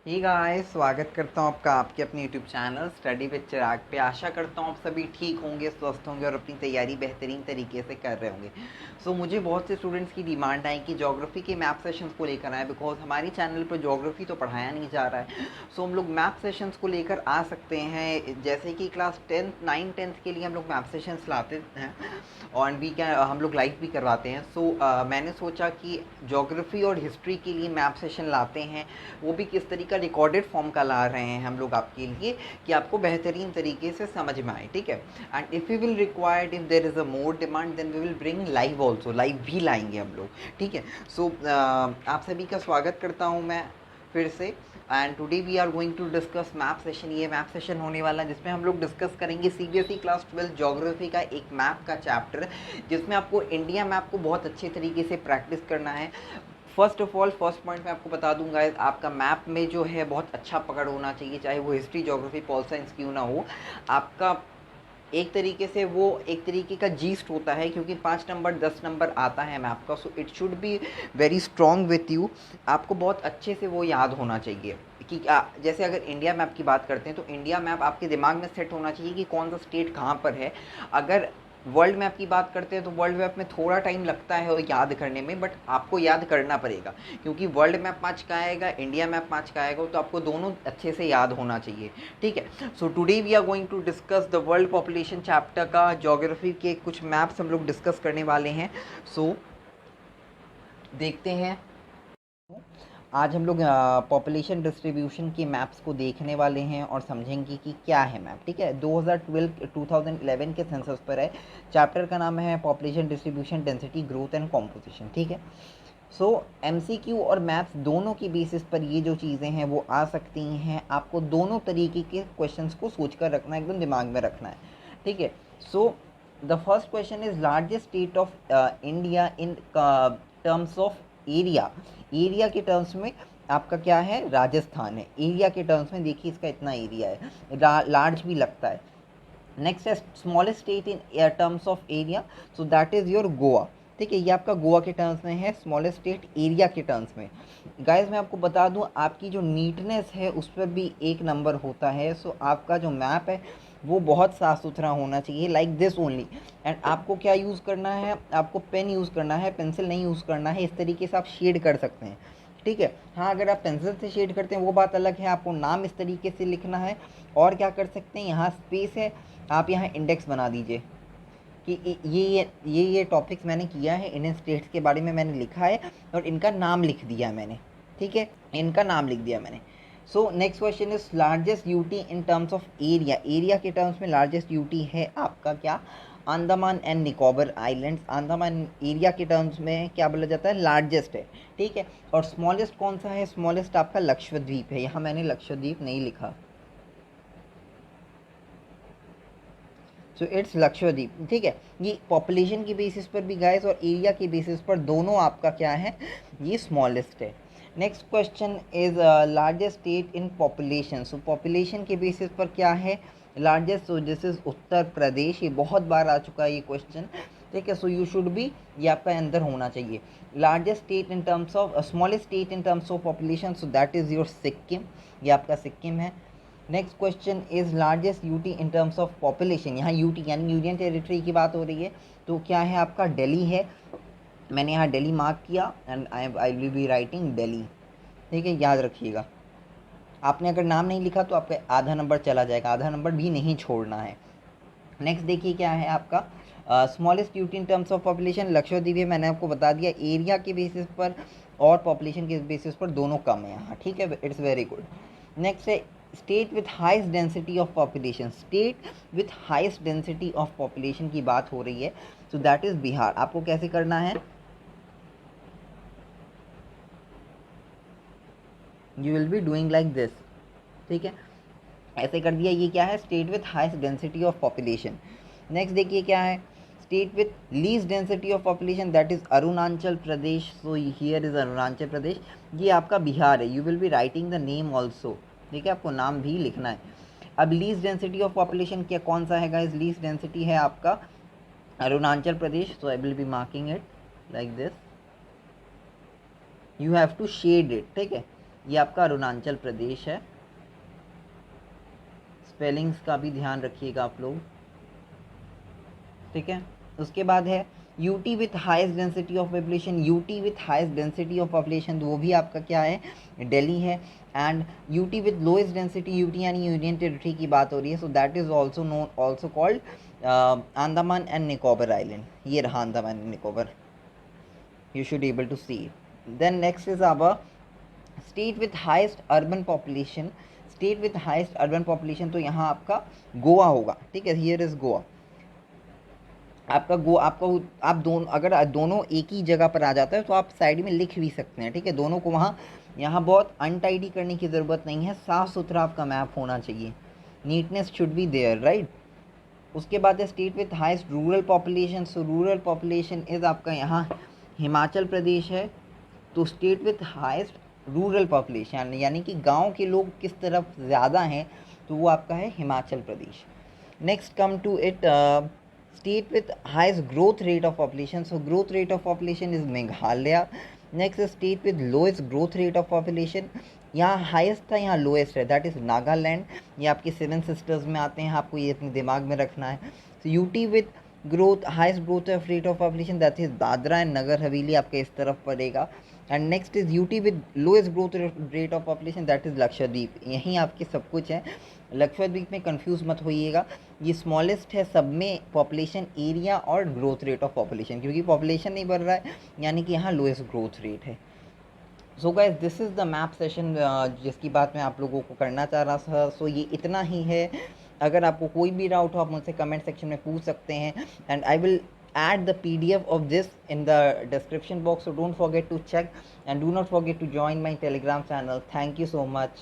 Hey guys, स्वागत करता हूँ आपका आपके अपने यूट्यूब चैनल स्टडी विद चिराग पे। आशा करता हूँ आप सभी ठीक होंगे, स्वस्थ होंगे और अपनी तैयारी बेहतरीन तरीके से कर रहे होंगे। मुझे बहुत से स्टूडेंट्स की डिमांड आई कि ज्योग्राफी के मैप सेशंस को लेकर आए, बिकॉज हमारी चैनल पर ज्योग्राफी तो पढ़ाया नहीं जा रहा है। हम लोग मैप सेशंस को लेकर आ सकते हैं, जैसे कि क्लास 10th 9 10th के लिए हम लोग मैप सेशंस लाते हैं और हम लोग लाइव भी करवाते हैं। मैंने सोचा कि ज्योग्राफी और हिस्ट्री के लिए मैप सेशन लाते हैं, वो भी किस तरीका रिकॉर्डेड फॉर्म का ला रहे हैं हम लोग आपके लिए, कि आपको बेहतरीन तरीके से समझ में आए। ठीक है, and if you will required, if there is a more demand, then we will bring live also, live भी लाएंगे हम लोग। ठीक है, आप सभी का स्वागत करता हूँ मैं फिर से। And today we are going to discuss map session. ये मैप सेशन होने वाला है जिसमें हम लोग डिस्कस करेंगे सीबीएसई क्लास 12 ज्योग्राफी का एक मैप का चैप्टर, जिसमें आपको इंडिया मैप को बहुत अच्छे तरीके से प्रैक्टिस करना है। First of all, first point मैं आपको बता दूंगा, आपका मैप में जो है बहुत अच्छा पकड़ होना चाहिए, चाहे वो हिस्ट्री ज्योग्राफी पॉल साइंस क्यों ना हो। आपका एक तरीके से वो एक तरीके का जीस्ट होता है, क्योंकि 5 नंबर 10 नंबर आता है मैप का। So it should be very strong with you. आपको बहुत अच्छे से वो याद होना चाहिए कि जैसे अगर इंडिया मैप की बात करते हैं तो इंडिया मैप आपके दिमाग में सेट होना चाहिए कि कौन सा स्टेट कहाँ पर है। अगर वर्ल्ड मैप की बात करते हैं तो वर्ल्ड मैप में थोड़ा टाइम लगता है याद करने में, बट आपको याद करना पड़ेगा, क्योंकि वर्ल्ड मैप 5 का आएगा, इंडिया मैप 5 का आएगा, तो आपको दोनों अच्छे से याद होना चाहिए। ठीक है, today we are going to discuss the world population chapter का ज्योग्राफी के कुछ मैप्स हम लोग डिस्कस करने वाले हैं। देखते हैं। आज हम लोग पॉपुलेशन डिस्ट्रीब्यूशन के मैप्स को देखने वाले हैं और समझेंगे कि क्या है मैप। ठीक है, 2011 के सेंसस पर है। चैप्टर का नाम है population distribution, density, growth and composition. ठीक है, एमसीक्यू और मैथ्स दोनों की बेसिस पर ये जो चीज़ें हैं वो आ सकती हैं। आपको दोनों तरीके के क्वेश्चंस को सोच कर रखना है, एकदम दिमाग में रखना है। ठीक है, the first question is largest state of India in terms of area. Area के टर्म्स में आपका क्या है, राजस्थान है। एरिया के टर्म्स में देखिए इसका इतना एरिया है, लार्ज भी लगता है। नेक्स्ट है smallest state in terms of area, so that is your Goa. ठीक है, ये आपका गोवा के टर्म्स में है, स्मॉलेस्ट स्टेट एरिया के टर्म्स में। गाइस मैं आपको बता दूं, आपकी जो नीटनेस है उस पर भी 1 नंबर होता है। आपका जो मैप है वो बहुत साफ़ सुथरा होना चाहिए, लाइक दिस ओनली। एंड आपको क्या यूज़ करना है, आपको पेन यूज़ करना है, पेंसिल नहीं यूज़ करना है। इस तरीके से आप शेड कर सकते हैं। ठीक है, हाँ, अगर आप पेंसिल से शेड करते हैं वो बात अलग है, आपको नाम इस तरीके से लिखना है। और क्या कर सकते हैं, यहाँ स्पेस है, आप यहाँ इंडेक्स बना दीजिए कि ये टॉपिक्स मैंने किया है, इन स्टेट्स के बारे में मैंने लिखा है और इनका नाम लिख दिया है मैंने। ठीक है, इनका नाम लिख दिया मैंने। Next question is largest UT in terms of area. Area के टर्म्स में लार्जेस्ट यूटी है आपका क्या, Andaman and Nicobar islands. Andaman area के टर्म्स में क्या बोला जाता है, लार्जेस्ट है। ठीक है, और स्मॉलेस्ट कौन सा है, स्मॉलेस्ट आपका लक्षद्वीप है। यहाँ मैंने लक्षद्वीप नहीं लिखा, इट्स लक्षद्वीप। ठीक है, ये पॉपुलेशन की बेसिस पर भी गाइस और एरिया की बेसिस पर दोनों आपका क्या है, ये स्मॉलेस्ट है। Next question is largest state in population. Population के बेसिस पर क्या है largest, this is Uttar Pradesh. ये बहुत बार आ चुका है ये क्वेश्चन। ठीक है, यू शुड बी, ये आपका अंदर होना चाहिए। Largest state in terms of smallest state in terms of population, that is your Sikkim. ये आपका सिक्किम है। Next question is largest UT in terms of population. यहाँ यूटी यानी यूनियन टेरिटरी की बात हो रही है, तो क्या है आपका, दिल्ली है। मैंने यहाँ दिल्ली मार्क किया and I will be writing Delhi. ठीक है, याद रखिएगा। आपने अगर नाम नहीं लिखा तो आपका आधा नंबर चला जाएगा, आधा नंबर भी नहीं छोड़ना है। नेक्स्ट देखिए क्या है आपका, smallest UT in terms of population Lakshadweep है, मैंने आपको बता दिया। एरिया के बेसिस पर और पॉपुलेशन के बेसिस पर दोनों कम है यहाँ। ठीक है, इट्स वेरी गुड। नेक्स्ट है state with highest density of population. State with highest density of population की बात हो रही है, दैट इज़ बिहार। आपको कैसे करना है, you will be doing like this. ठीक है, ऐसे कर दिया। ये क्या है, state with highest density of population. Next देखिए क्या है, state with least density of population, that is Arunachal Pradesh. Here is Arunachal Pradesh, ये आपका बिहार है। You will be writing the name also. ठीक है, आपको नाम भी लिखना है। अब लीस्ट डेंसिटी ऑफ पॉपुलेशन क्या कौन सा है गाइस, लीस्ट डेंसिटी है आपका Arunachal Pradesh. I will be marking it like this, you have to shade it. ठीक है, ये आपका अरुणाचल प्रदेश है। स्पेलिंग्स का भी ध्यान रखिएगा आप लोग, ठीक है। उसके बाद है UT with highest density of population, UT with highest density of population, तो वो भी आपका क्या है, दिल्ली है। And UT with lowest density, UT यानी यूनियन टेरिटरी की बात हो रही है, so that is also known also called Andaman and Nicobar island. ये रहा Andaman and Nicobar, you should able to see it. Then next is our state with highest urban population, state with highest urban population, तो यहाँ आपका गोवा होगा, ठीक है। here is गोवा, आपका आपको आप दोनों अगर दोनों एक ही जगह पर आ जाता है तो आप साइड में लिख भी सकते हैं, ठीक है। दोनों को वहाँ यहाँ बहुत अनटाइडी करने की ज़रूरत नहीं है, साफ़ सुथरा आपका मैप होना चाहिए, neatness should be there, right. उसके बाद है state with highest rural population, so rural population is आपका यहाँ हिमाचल प्रदेश है। तो state with highest rural population यानी कि गांव के लोग किस तरफ ज़्यादा हैं, तो वो आपका है Himachal Pradesh. Next come to it state with highest growth rate of population, so growth rate of population is Meghalaya. Next state with lowest growth rate of population, यहाँ हाईएस्ट था यहाँ लोएस्ट है, दैट इज़ नागालैंड। ये आपके 7 सिस्टर्स में आते हैं, आपको ये अपने दिमाग में रखना है। So UT with growth highest growth of rate of population, that is Dadra and Nagar Haveli, आपके इस तरफ पड़ेगा। And next is UT with lowest growth rate of population, that is Lakshadweep. यहीं आपके सब कुछ है, लक्षद्वीप में कंफ्यूज मत होइएगा, ये स्मॉलेस्ट है सब में पॉपुलेशन एरिया और ग्रोथ रेट ऑफ पॉपुलेशन, क्योंकि पॉपुलेशन नहीं बढ़ रहा है यानी कि यहाँ लोएस्ट ग्रोथ रेट है। So guys this is the map session जिसकी बात मैं आप लोगों को करना चाह रहा था। सो ये इतना ही है, अगर आपको कोई भी डाउट हो आप मुझसे कमेंट सेक्शन में पूछ सकते हैं, and I will add the PDF of this in the description box, so don't forget to check and do not forget to join my Telegram channel. Thank you so much.